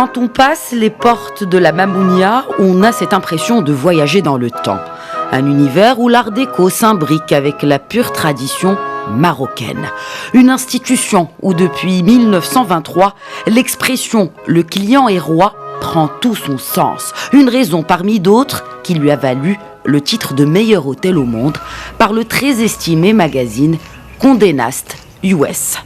Quand on passe les portes de la Mamounia, on a cette impression de voyager dans le temps. Un univers où l'art déco s'imbrique avec la pure tradition marocaine. Une institution où depuis 1923, l'expression « le client est roi » prend tout son sens. Une raison parmi d'autres qui lui a valu le titre de meilleur hôtel au monde par le très estimé magazine Condé Nast US.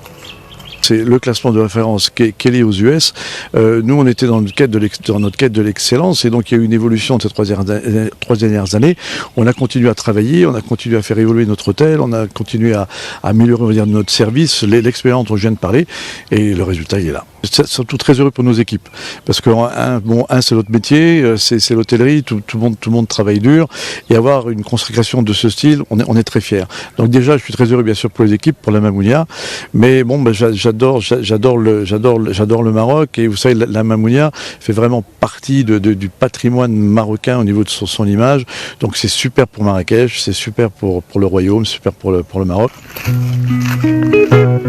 C'est le classement de référence qui est lié aux US. Nous, on était dans notre quête de l'excellence, et donc il y a eu une évolution de ces trois dernières années. On a continué à travailler, on a continué à faire évoluer notre hôtel, on a continué à améliorer, on va dire, notre service, l'expérience dont je viens de parler, et le résultat, il est là. Surtout très heureux pour nos équipes, parce que c'est notre métier, c'est l'hôtellerie, tout le monde travaille dur, et avoir une consécration de ce style, on est très fiers. Donc déjà, je suis très heureux bien sûr pour les équipes, pour la Mamounia, mais bon, j'adore le Maroc, et vous savez, la Mamounia fait vraiment partie du patrimoine marocain au niveau de son image, donc c'est super pour Marrakech, c'est super pour le royaume, super pour le Maroc.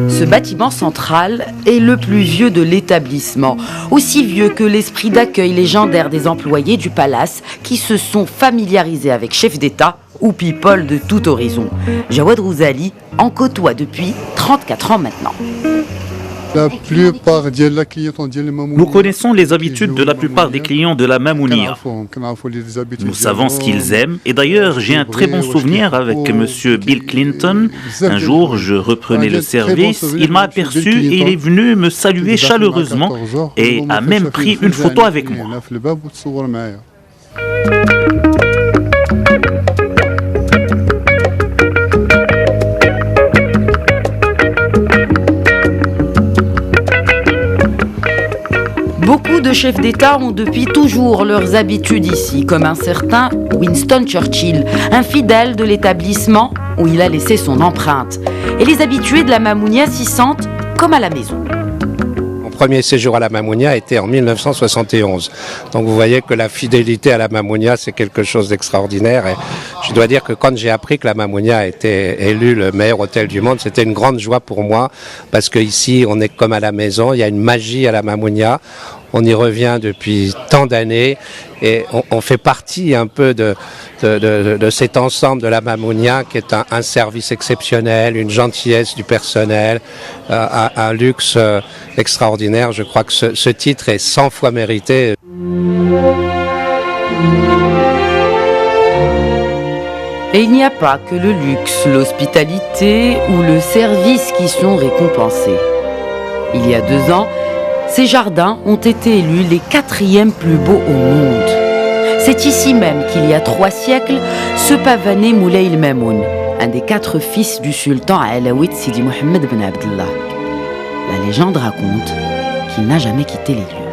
Ce bâtiment central est le plus vieux de l'établissement, aussi vieux que l'esprit d'accueil légendaire des employés du palace qui se sont familiarisés avec chefs d'État ou people de tout horizon. Jawad Rouzali en côtoie depuis 34 ans maintenant. Nous connaissons les habitudes de la plupart des clients de la Mamounia. Nous savons ce qu'ils aiment. Et d'ailleurs, j'ai un très bon souvenir avec M. Bill Clinton. Un jour, je reprenais le service. Il m'a aperçu et il est venu me saluer chaleureusement et a même pris une photo avec moi. Beaucoup de chefs d'État ont depuis toujours leurs habitudes ici, comme un certain Winston Churchill, un fidèle de l'établissement où il a laissé son empreinte. Et les habitués de la Mamounia s'y sentent comme à la maison. Mon premier séjour à la Mamounia était en 1971. Donc vous voyez que la fidélité à la Mamounia, c'est quelque chose d'extraordinaire. Et je dois dire que quand j'ai appris que la Mamounia a été élue le meilleur hôtel du monde, c'était une grande joie pour moi, parce qu'ici, on est comme à la maison, il y a une magie à la Mamounia. On y revient depuis tant d'années et on fait partie un peu de cet ensemble de la Mamounia qui est un service exceptionnel, une gentillesse du personnel, un luxe extraordinaire. Je crois que ce titre est 100 fois mérité. Et il n'y a pas que le luxe, l'hospitalité ou le service qui sont récompensés. Il y a 2 ans, ces jardins ont été élus les 4e plus beaux au monde. C'est ici même qu'il y a 3 siècles se pavanait Moulay el-Mamoun, un des 4 fils du sultan alaouite Sidi Mohammed ben Abdallah. La légende raconte qu'il n'a jamais quitté les lieux.